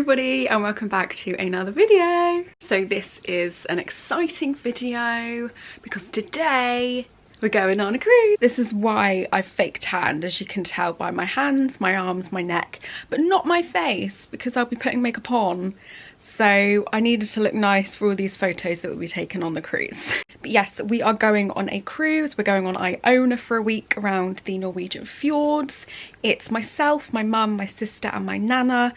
everybody and welcome back to another video. So this is an exciting video because today we're going on a cruise. This is why I've fake tanned, as you can tell by my hands, my arms, my neck, but not my face because I'll be putting makeup on. So I needed to look nice for all these photos that will be taken on the cruise. But yes, we are going on a cruise. We're going on Iona for a week around the Norwegian fjords. It's myself, my mum, my sister and my nana.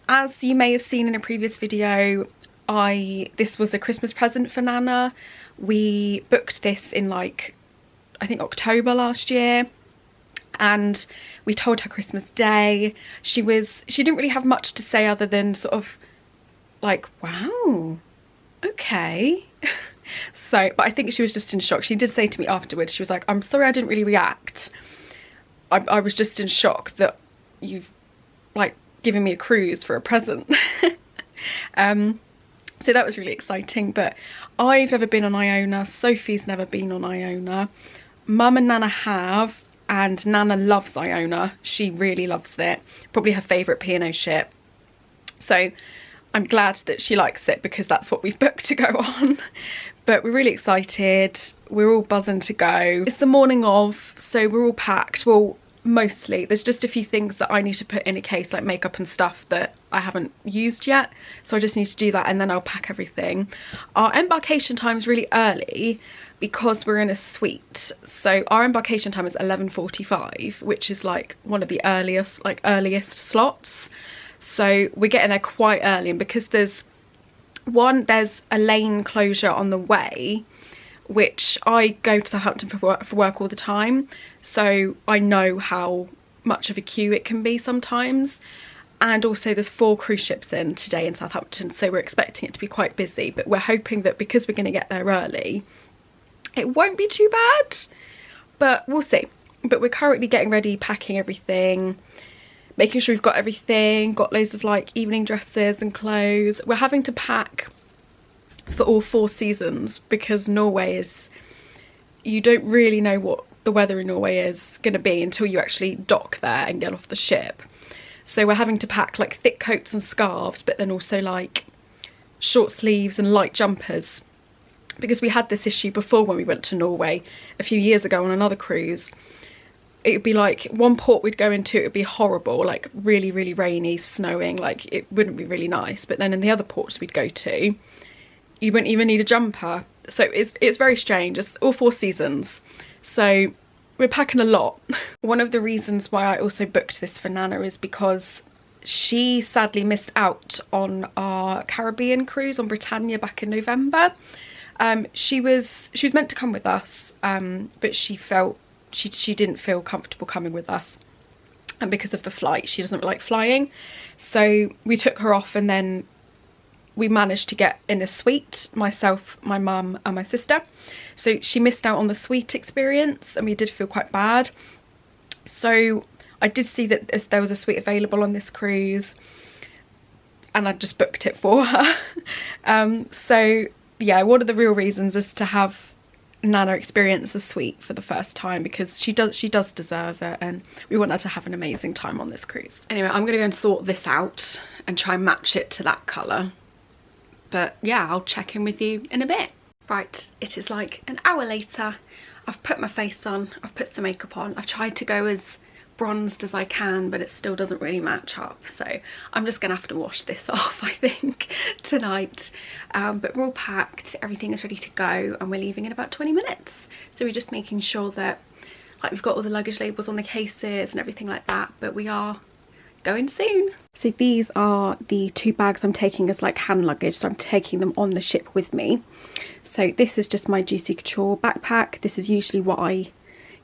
As you may have seen in a previous video, this was a Christmas present for Nana. We booked this in like, I think October last year, and we told her Christmas Day. She didn't really have much to say other than sort of like, wow, okay. So, but I think she was just in shock. She did say to me afterwards, she was like, I'm sorry I didn't really react. I was just in shock that you've like given me a cruise for a present. So that was really exciting. But I've never been on Iona. Sophie's never been on Iona. Mum and Nana have, and Nana loves Iona. She really loves it. Probably her favourite P&O ship. So I'm glad that she likes it because that's what we've booked to go on. But we're really excited. We're all buzzing to go. It's the morning of, so we're all packed. Well, mostly. There's just a few things that I need to put in a case, like makeup and stuff that I haven't used yet. So I just need to do that and then I'll pack everything. Our embarkation time is really early because we're in a suite. So our embarkation time is 11:45, which is like one of the earliest slots. So we're getting there quite early, and because there's a lane closure on the way, which I go to Southampton for work all the time, so I know how much of a queue it can be sometimes. And also there's 4 cruise ships in today in Southampton, so we're expecting it to be quite busy, but we're hoping that because we're going to get there early, it won't be too bad, but we'll see. But we're currently getting ready, packing everything, making sure we've got everything, got loads of like evening dresses and clothes. We're having to pack for all 4 seasons because Norway is, you don't really know what the weather in Norway is going to be until you actually dock there and get off the ship. So we're having to pack like thick coats and scarves, but then also like short sleeves and light jumpers, because we had this issue before when we went to Norway a few years ago on another cruise. It would be like one port we'd go into, it would be horrible, like really, really rainy, snowing, like it wouldn't be really nice. But then in the other ports we'd go to, you wouldn't even need a jumper. So it's very strange. It's all 4 seasons. So we're packing a lot. One of the reasons why I also booked this for Nana is because she sadly missed out on our Caribbean cruise on Britannia back in November. She was meant to come with us, but she didn't feel comfortable coming with us, and because of the flight, she doesn't like flying. So we took her off, and then we managed to get in a suite, myself, my mum and my sister. So she missed out on the suite experience and we did feel quite bad. So I did see that there was a suite available on this cruise and I just booked it for her. So yeah, one of the real reasons is to have Nana experience a suite for the first time, because she does deserve it and we want her to have an amazing time on this cruise. Anyway, I'm gonna go and sort this out and try and match it to that colour. But yeah, I'll check in with you in a bit. Right, it is like an hour later. I've put my face on, I've put some makeup on. I've tried to go as bronzed as I can, but it still doesn't really match up. So I'm just gonna have to wash this off, I think, tonight. But we're all packed, everything is ready to go, and we're leaving in about 20 minutes. So we're just making sure that like we've got all the luggage labels on the cases and everything like that, but we are going soon. So these are the 2 bags I'm taking as like hand luggage, so I'm taking them on the ship with me. So this is just my Juicy Couture backpack. This is usually what I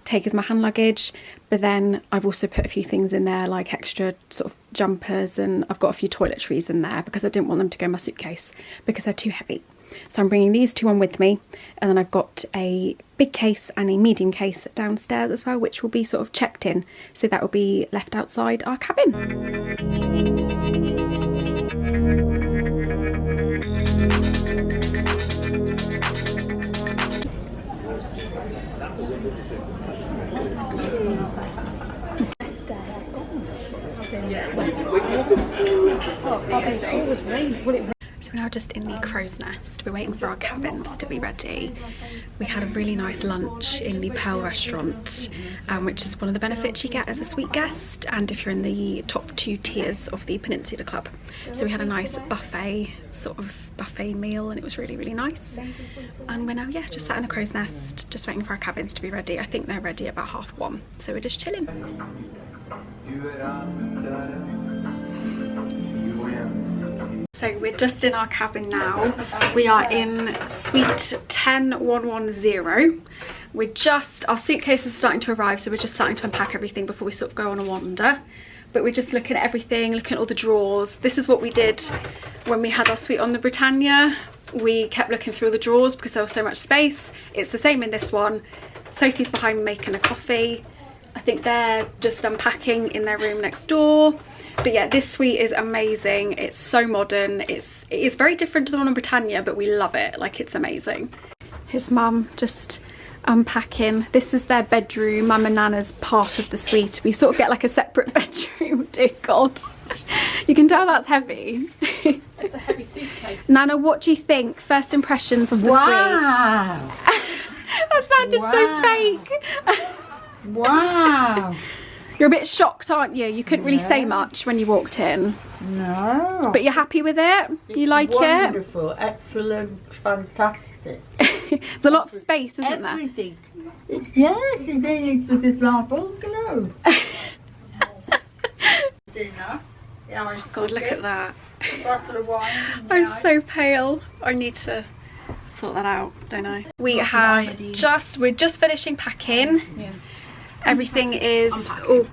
take as my hand luggage, but then I've also put a few things in there like extra sort of jumpers, and I've got a few toiletries in there because I didn't want them to go in my suitcase because they're too heavy. So I'm bringing these 2 on with me, and then I've got a big case and a medium case downstairs as well, which will be sort of checked in, so that will be left outside our cabin. So we're now just in the crow's nest. We're waiting for our cabins to be ready. We had a really nice lunch in the Pearl restaurant, which is one of the benefits you get as a suite guest and if you're in the top 2 tiers of the Peninsula Club. So we had a nice buffet, sort of buffet meal, and it was really, really nice. And we're now, yeah, just sat in the crow's nest, just waiting for our cabins to be ready. I think they're ready about 1:30, so we're just chilling. So we're just in our cabin now. We are in suite 10110. We're just, our suitcases are starting to arrive, so we're just starting to unpack everything before we sort of go on a wander. But we're just looking at everything, looking at all the drawers. This is what we did when we had our suite on the Britannia. We kept looking through all the drawers because there was so much space. It's the same in this one. Sophie's behind me making a coffee. I think they're just unpacking in their room next door. But yeah, this suite is amazing. It's so modern. It is very different to the one on Britannia, but we love it. Like, it's amazing. Here's Mum just unpacking. This is their bedroom. Mum and Nana's part of the suite. We sort of get like a separate bedroom. Dear God. You can tell that's heavy. It's a heavy suitcase. Nana, what do you think? First impressions of the suite? Wow. That sounded so fake. Wow. You're a bit shocked, aren't you? You couldn't really say much when you walked in. No. But you're happy with it? You like wonderful, it? Wonderful, excellent, fantastic. There's a lot of space, isn't there? Everything. It's, yes, it is, because my bungalow. Dinner. Yeah, Oh God, look at that. A bottle of wine. I'm so pale. I need to sort that out, don't I? We're just finishing packing. Yeah. Everything is all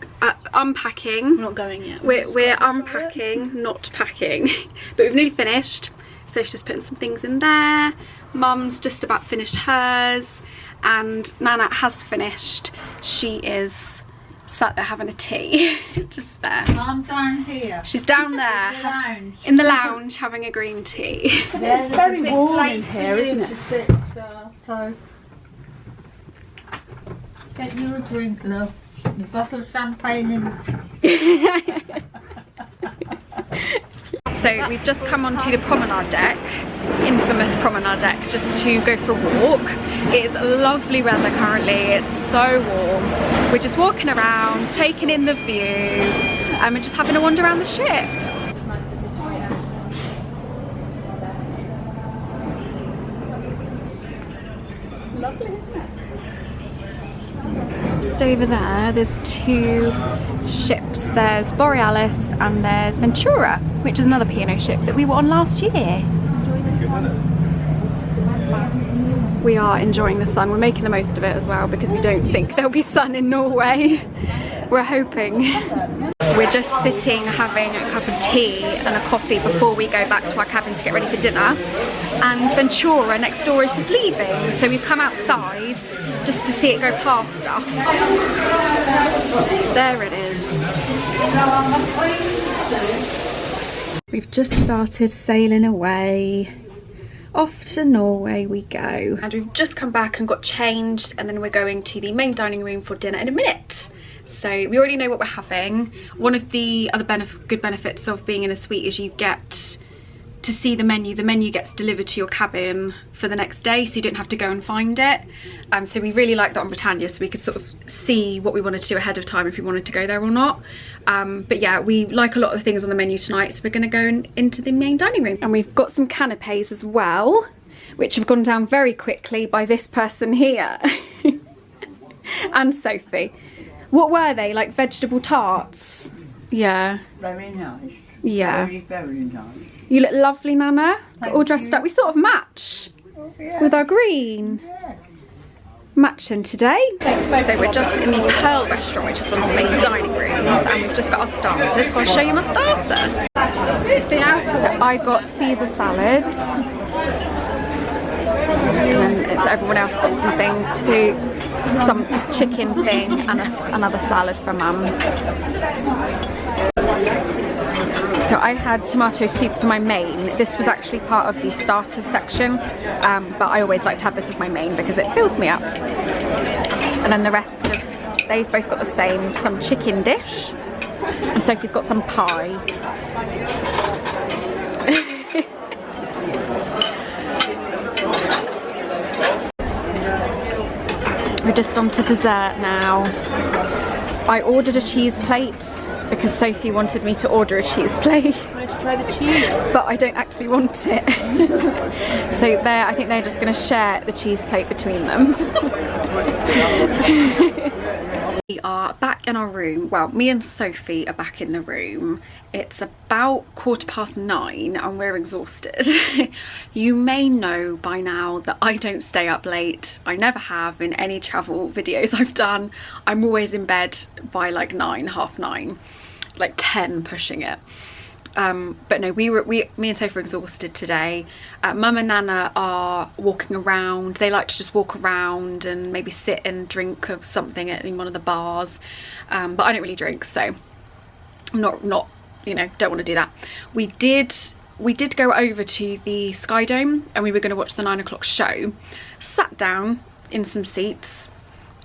unpacking. Not going yet. We're unpacking, not packing. But we've nearly finished. So she's just putting some things in there. Mum's just about finished hers. And Nana has finished. She is sat there having a tea. Just there. I'm down here. She's down there. In the lounge. In the lounge having a green tea. Yeah, it's very warm in here, isn't it? Sit, so get you a drink, love. A bottle of champagne in. So we've just come onto the Promenade Deck, the infamous Promenade Deck, just to go for a walk. It is lovely weather currently, it's so warm. We're just walking around, taking in the view, and we're just having a wander around the ship. Lovely, isn't it? Just over there, there's 2 ships. There's Borealis and there's Ventura, which is another P&O ship that we were on last year. We are enjoying the sun. We're making the most of it as well because we don't think there'll be sun in Norway. We're hoping. We're just sitting having a cup of tea and a coffee before we go back to our cabin to get ready for dinner. And Ventura next door is just leaving. So we've come outside just to see it go past us. There it is. We've just started sailing away. Off to Norway we go. And we've just come back and got changed, and then we're going to the main dining room for dinner in a minute. So we already know what we're having. One of the other good benefits of being in a suite is you get to see the menu. The menu gets delivered to your cabin for the next day, so you don't have to go and find it. So we really like that on Britannia, so we could sort of see what we wanted to do ahead of time if we wanted to go there or not. But yeah, we like a lot of the things on the menu tonight, so we're going to go into the main dining room. And we've got some canapes as well, which have gone down very quickly by this person here. And Sophie. What were they, like vegetable tarts? Yeah. Very nice. Yeah. Very, very nice. You look lovely, Nana. All dressed up. We sort of match with our green. Yeah. Matching today. So we're just in the Pearl restaurant, which is one of the main dining rooms, and we've just got our starters. So I'll show you my starter. It's the outer. So I got Caesar salads. And then everyone else got some things, soup, some chicken thing, and another salad for Mum. So I had tomato soup for my main. This was actually part of the starters section, but I always like to have this as my main because it fills me up. And then the rest of, they've both got the same, some chicken dish, and Sophie's got some pie. We're just on to dessert now. I ordered a cheese plate because Sophie wanted me to order a cheese plate. I wanted to try the cheese. But I don't actually want it. So I think they're just going to share the cheese plate between them. We are back in our room. Well, me and Sophie are back in the room. It's about 9:15 and we're exhausted. You may know by now that I don't stay up late. I never have in any travel videos I've done. I'm always in bed by like 9, half 9, like 10 pushing it. But no, me and Sophie are exhausted today. Mum and Nana are walking around. They like to just walk around and maybe sit and drink of something in one of the bars. But I don't really drink, so I'm not you know, don't want to do that. We did go over to the Sky Dome and we were going to watch the 9 o'clock show. Sat down in some seats.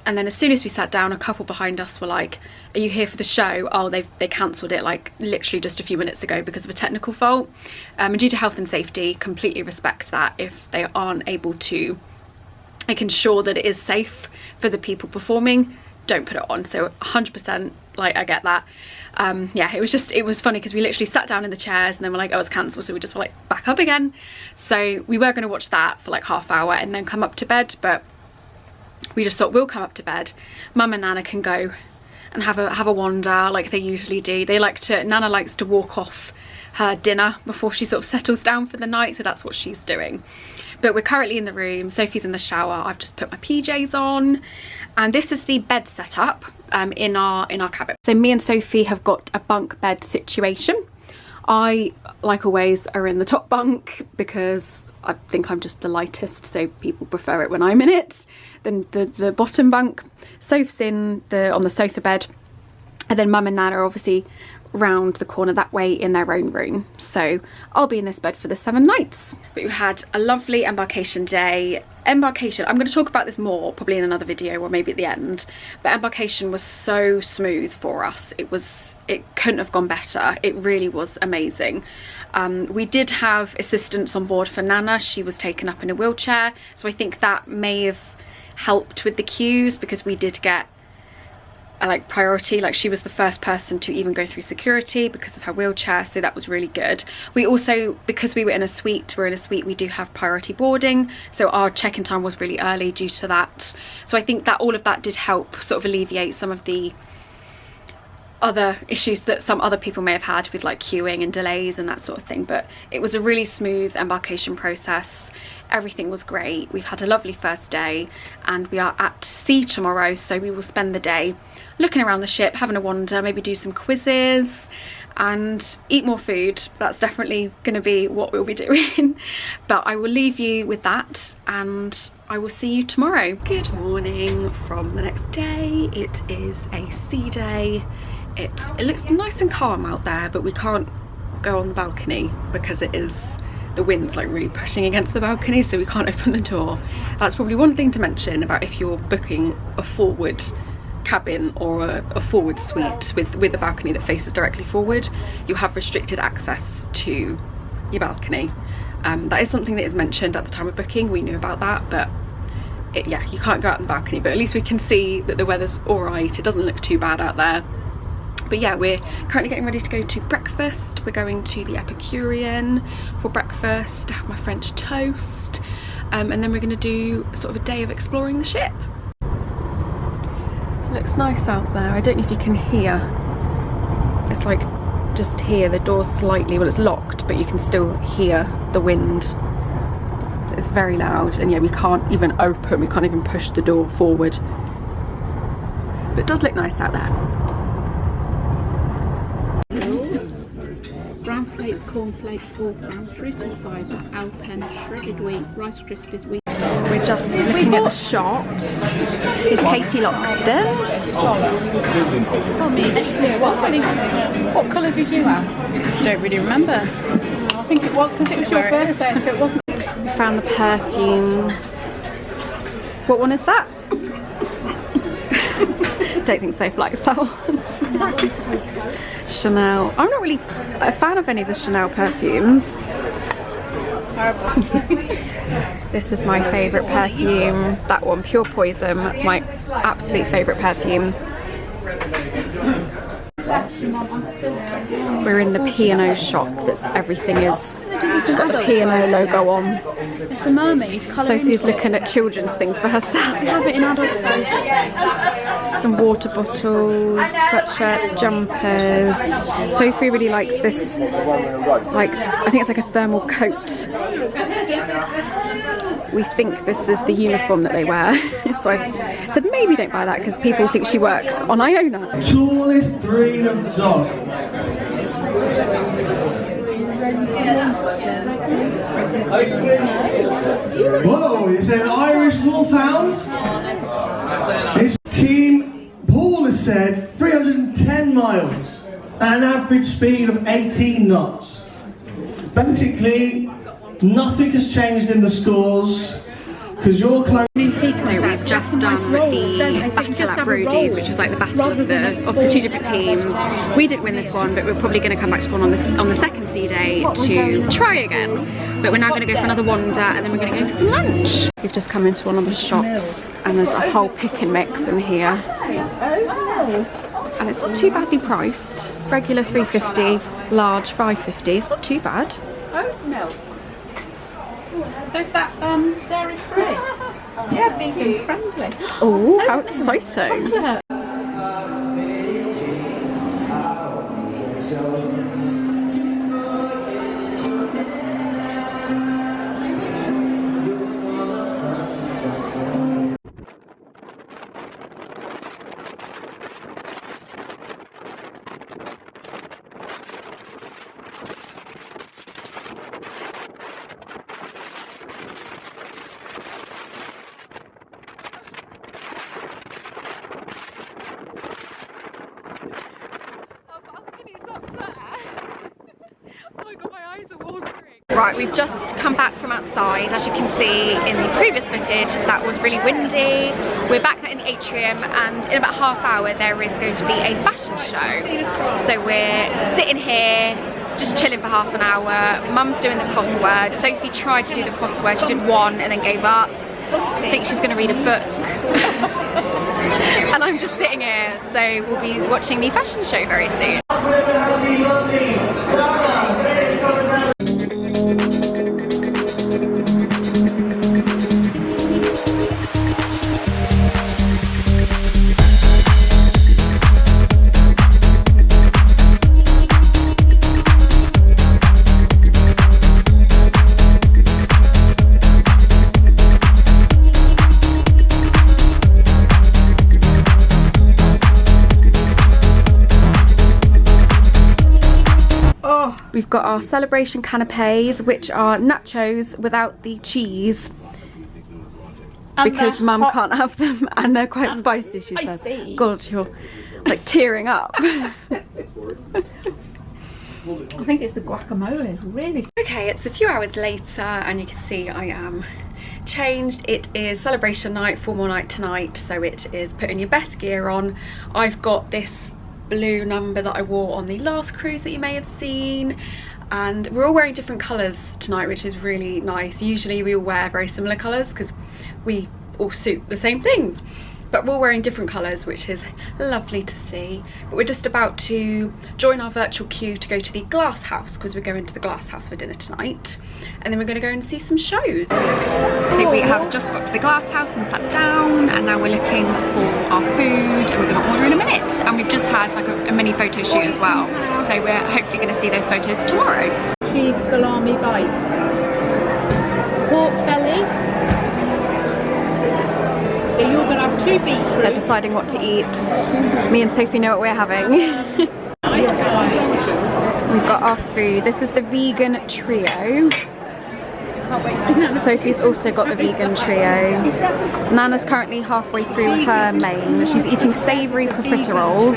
And then as soon as we sat down, a couple behind us were like, are you here for the show? Oh, they cancelled it like literally just a few minutes ago because of a technical fault. And due to health and safety, completely respect that. If they aren't able to make sure that it is safe for the people performing, don't put it on. So 100%, like, I get that. Yeah, it was funny because we literally sat down in the chairs and then we're like, oh, it's cancelled. So we just were like back up again. So we were going to watch that for like half hour and then come up to bed, but we just thought we'll come up to bed. Mum and Nana can go and have a wander like they usually do. Nana likes to walk off her dinner before she sort of settles down for the night, so that's what she's doing. But we're currently in the room. Sophie's in the shower. I've just put my PJs on, and this is the bed setup in our cabin. So me and Sophie have got a bunk bed situation. I, like always, are in the top bunk because I think I'm just the lightest, so people prefer it when I'm in it than the bottom bunk. Soph's on the sofa bed, and then Mum and Nana are obviously round the corner that way in their own room. So I'll be in this bed for the 7 nights. But we had a lovely embarkation day. Embarkation, I'm going to talk about this more probably in another video or maybe at the end, but embarkation was so smooth for us. It couldn't have gone better. It really was amazing. We did have assistance on board for Nana. She was taken up in a wheelchair, so I think that may have helped with the queues because we did get like priority. Like, she was the first person to even go through security because of her wheelchair, so that was really good. We also, because we're in a suite, we do have priority boarding, so our check-in time was really early due to that. So I think that all of that did help sort of alleviate some of the other issues that some other people may have had with like queuing and delays and that sort of thing. But it was a really smooth embarkation process. Everything was great. We've had a lovely first day and we are at sea tomorrow, so we will spend the day looking around the ship, having a wander, maybe do some quizzes and eat more food. That's definitely going to be what we'll be doing. But I will leave you with that and I will see you tomorrow. Good morning from the next day. It is a sea day. It looks nice and calm out there, but we can't go on the balcony because the wind's like really pushing against the balcony, so we can't open the door. That's probably one thing to mention about if you're booking a forward cabin or a forward suite with a balcony that faces directly forward. You have restricted access to your balcony. That is something that is mentioned at the time of booking. We knew about that, but yeah, you can't go out on the balcony, but at least we can see that the weather's all right. It doesn't look too bad out there. But yeah, we're currently getting ready to go to breakfast. We're going to the Epicurean for breakfast to have my French toast, and then we're going to do sort of a day of exploring the ship. It looks nice out there. I don't know if you can hear. It's like just here, the door's slightly, well, it's locked, but you can still hear the wind. It's very loud, and yeah, we can't even push the door forward. But it does look nice out there. Brown flakes, corn flakes, all brown, fruited fibre, alpen, shredded wheat, rice krispies, wheat. We're just looking at the shops. Is Katie Loxton? Oh, me. What colour did you have? Don't really remember. I think it was because it was your birthday, so it wasn't. We found the perfumes. What one is that? Don't think Soph likes that one. Chanel. I'm not really a fan of any of the Chanel perfumes. This is my favourite perfume. That one, Pure Poison. That's my absolute favourite perfume. We're in the P&O shop. That's everything is got the P&O logo on. It's a mermaid. Sophie's looking at children's things for herself. Have it in adult size. Some water bottles, sweatshirts, jumpers. Sophie really likes this, like, I think it's like a thermal coat. We think this is the uniform that they wear. So I said maybe don't buy that because people think she works on Iona. Tallest breed of dog. Whoa, it's an Irish Wolfhound. His team, Paul has said 310 miles at an average speed of 18 knots. Basically, nothing has changed in the scores because you're close. So we've just done the battle at Brodie's, which is like the battle of the two different teams. We didn't win this one, but we're probably going to come back to the one on the second sea day to try again. But we're now going to go for another wander and then we're going to go for some lunch. We've just come into one of the shops and there's a whole pick and mix in here. And it's not too badly priced. Regular £3.50, large £5.50. It's not too bad. Oat milk. So is that dairy free? Yeah, vegan friendly. Oh, how exciting! Chocolate. Right, we've just come back from outside. As you can see in the previous footage, that was really windy. We're back in the atrium and in about half hour there is going to be a fashion show. So we're sitting here, just chilling for half an hour. Mum's doing the crossword. Sophie tried to do the crossword, she did one and then gave up. I think she's going to read a book. And I'm just sitting here, so we'll be watching the fashion show very soon. We've got our celebration canapes, which are nachos without the cheese. And because Mum can't have them and they're quite spicy, she said. God, you're like tearing up. I think it's the guacamole, really. Okay, it's a few hours later and you can see I am changed. It is celebration night, formal night tonight, so it is putting your best gear on. I've got this blue number that I wore on the last cruise that you may have seen, and we're all wearing different colours tonight, which is really nice. Usually we all wear very similar colours because we all suit the same things, but we're all wearing different colours, which is lovely to see. But we're just about to join our virtual queue to go to the Glass House because we're going to the Glass House for dinner tonight, and then we're going to go and see some shows. So we have just got to the Glass House and sat down, and now we're looking for our food and we're going to order in a minute. And we've just had like a mini photo shoot as well, so we're hopefully going to see those photos tomorrow. Cheese salami bites. Pork belly. So you're going to have 2 beetroots. They're deciding what to eat. Me and Sophie know what we're having. We've got our food. This is the vegan trio. Sophie's also got the vegan trio. Nana's currently halfway through her main. She's eating savoury profiteroles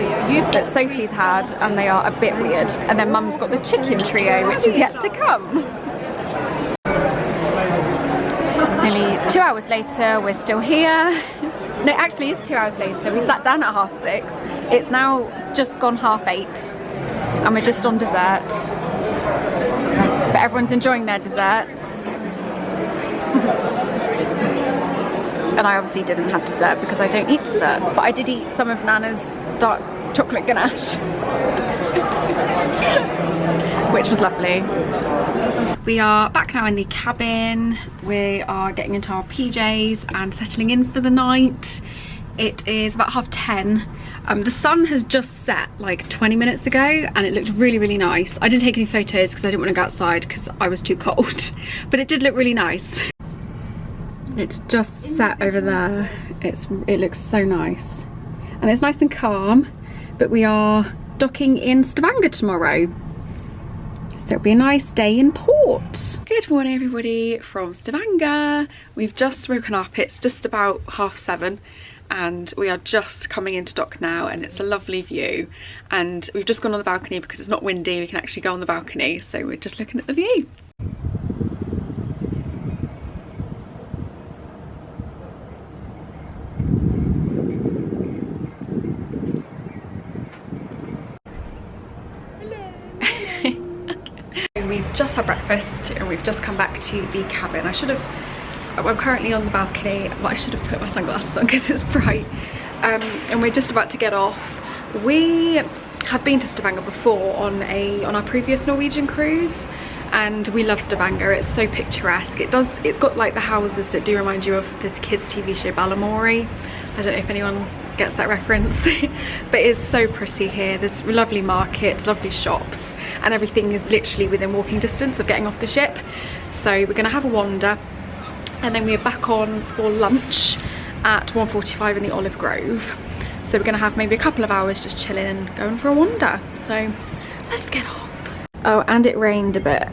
that Sophie's had, and they are a bit weird. And then Mum's got the chicken trio, which is yet to come. Nearly 2 hours later, we're still here. No, actually it's 2 hours later. We sat down at 6:30. It's now just gone 8:30 and we're just on dessert. But everyone's enjoying their desserts. And I obviously didn't have dessert because I don't eat dessert. But I did eat some of Nana's dark chocolate ganache. Which was lovely. We are back now in the cabin. We are getting into our PJs and settling in for the night. It is about 10:30. The sun has just set like 20 minutes ago and it looked really, really nice. I didn't take any photos because I didn't want to go outside because I was too cold. But it did look really nice. It's just set over there. It looks so nice. And it's nice and calm. But we are docking in Stavanger tomorrow. So it'll be a nice day in port. Good morning everybody from Stavanger. We've just woken up, it's just about 7:30 and we are just coming into dock now and it's a lovely view. And we've just gone on the balcony because it's not windy, we can actually go on the balcony. So we're just looking at the view. We've just had breakfast and we've just come back to the cabin. I'm currently on the balcony, but I should have put my sunglasses on because it's bright. And we're just about to get off. We have been to Stavanger before on our previous Norwegian cruise and we love Stavanger. It's so picturesque. It's got like the houses that do remind you of the kids TV show Ballamori. I don't know if anyone gets that reference. But it's so pretty here. There's lovely markets, lovely shops, and everything is literally within walking distance of getting off the ship. So we're gonna have a wander and then we're back on for lunch at 1:45 in the Olive Grove. So we're gonna have maybe a couple of hours just chilling and going for a wander. So let's get off. Oh, and it rained a bit.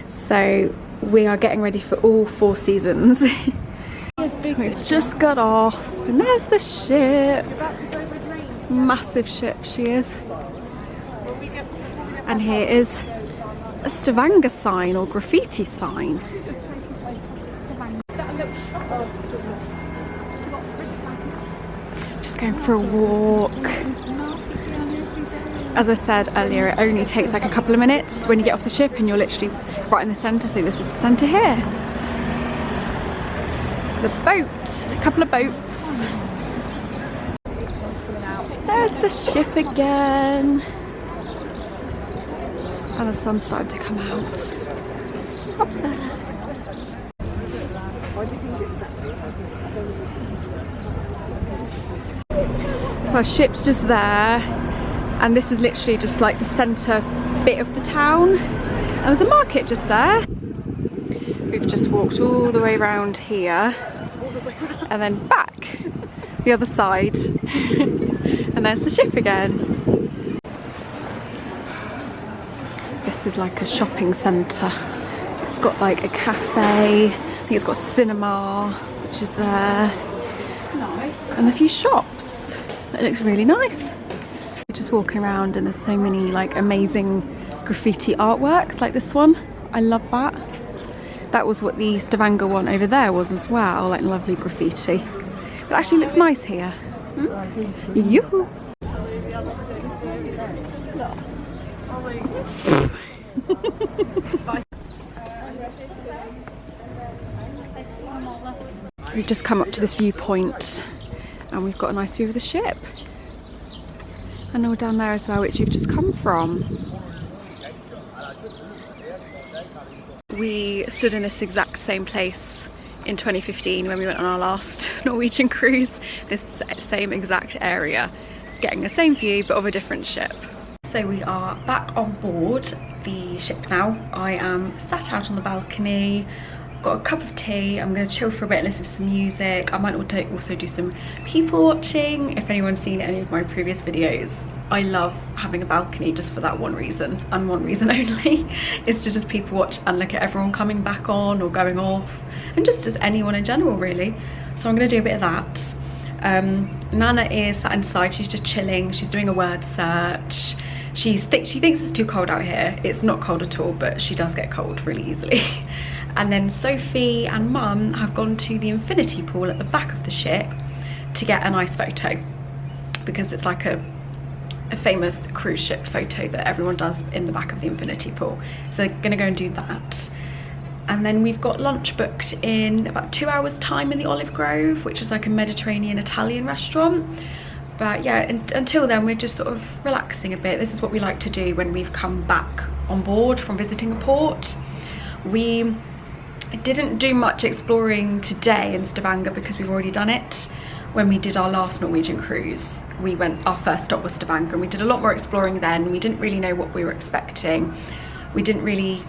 So we are getting ready for all 4 seasons. We've just got off and there's the ship. Massive ship she is. And here is a Stavanger sign or graffiti sign. Just going for a walk. As I said earlier, it only takes like a couple of minutes when you get off the ship and you're literally right in the centre. So this is the centre here. There's a boat, a couple of boats. There's the ship again. And the sun's starting to come out. Up there. So our ship's just there. And this is literally just like the centre bit of the town. And there's a market just there. We've just walked all the way around here and then back the other side and there's the ship again. This is like a shopping centre. It's got like a cafe, I think it's got a cinema which is there and a few shops. It looks really nice. We're just walking around and there's so many like amazing graffiti artworks like this one. I love that. That was what the Stavanger one over there was as well, like lovely graffiti. But it actually looks nice here. Yoo-hoo! We've just come up to this viewpoint and we've got a nice view of the ship. And all down there as well, which you've just come from. We stood in this exact same place in 2015 when we went on our last Norwegian cruise, this same exact area, getting the same view but of a different ship. So we are back on board the ship now. I am sat out on the balcony, got a cup of tea, I'm going to chill for a bit, listen to some music. I might also do some people watching. If anyone's seen any of my previous videos, I love having a balcony just for that one reason and one reason only, is to just people watch and look at everyone coming back on or going off, and just as anyone in general really. So I'm going to do a bit of that. Nana is sat inside, she's just chilling, she's doing a word search. She thinks it's too cold out here. It's not cold at all, but she does get cold really easily. And then Sophie and Mum have gone to the infinity pool at the back of the ship to get a nice photo, because it's like a a famous cruise ship photo that everyone does in the back of the infinity pool. So they're gonna go and do that. And then we've got lunch booked in about 2 hours time in the Olive Grove, which is like a Mediterranean Italian restaurant. But yeah, until then we're just sort of relaxing a bit. This is what we like to do when we've come back on board from visiting a port. We didn't do much exploring today in Stavanger because we've already done it. When we did our last Norwegian cruise, our first stop was Stavanger, and we did a lot more exploring then. We didn't really know what we were expecting. We didn't really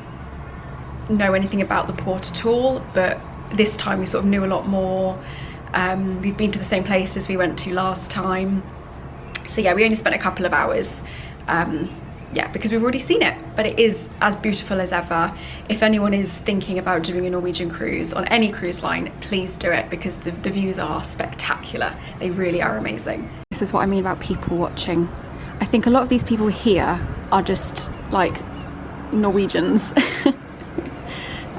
know anything about the port at all, but this time we sort of knew a lot more. We've been to the same places we went to last time. So yeah, we only spent a couple of hours, yeah, because we've already seen it, but it is as beautiful as ever. If anyone is thinking about doing a Norwegian cruise on any cruise line, please do it, because the views are spectacular. They really are amazing. This is what I mean about people watching. I think a lot of these people here are just like Norwegians.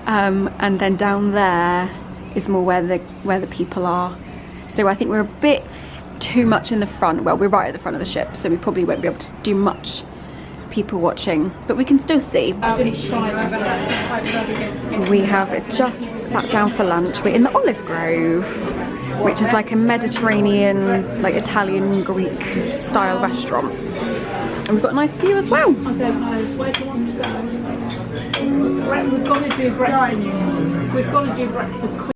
And then down there is more where the people are. So I think we're a bit too much in the front. Well, we're right at the front of the ship, so we probably won't be able to do much people watching, but we can still see. We have just sat down for lunch. We're in the Olive Grove, which is like a Mediterranean, like Italian Greek style restaurant, and we've got a nice view as well. I don't know. Where do you want to go? We've got to do breakfast. We've got to do breakfast quick.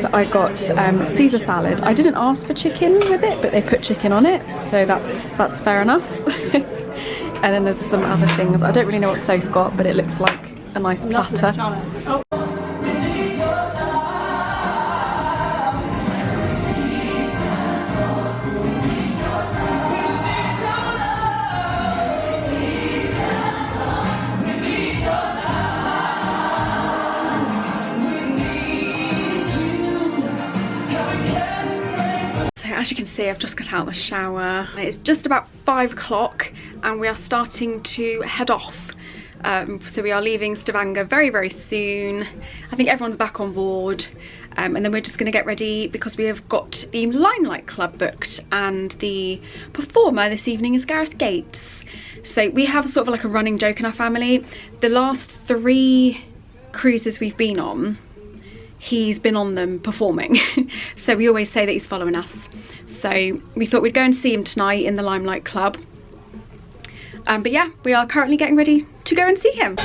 So I got Caesar salad. I didn't ask for chicken with it, but they put chicken on it, so that's fair enough. And then there's some other things. I don't really know what Soph got, but it looks like a nice platter. As you can see, I've just got out of the shower. It's just about 5 o'clock and we are starting to head off. So we are leaving Stavanger very, very soon. I think everyone's back on board. And then we're just going to get ready because we have got the Limelight Club booked, and the performer this evening is Gareth Gates. So we have sort of like a running joke in our family. The last 3 cruises we've been on, he's been on them performing. So we always say that he's following us. So we thought we'd go and see him tonight in the Limelight Club. But yeah, we are currently getting ready to go and see him.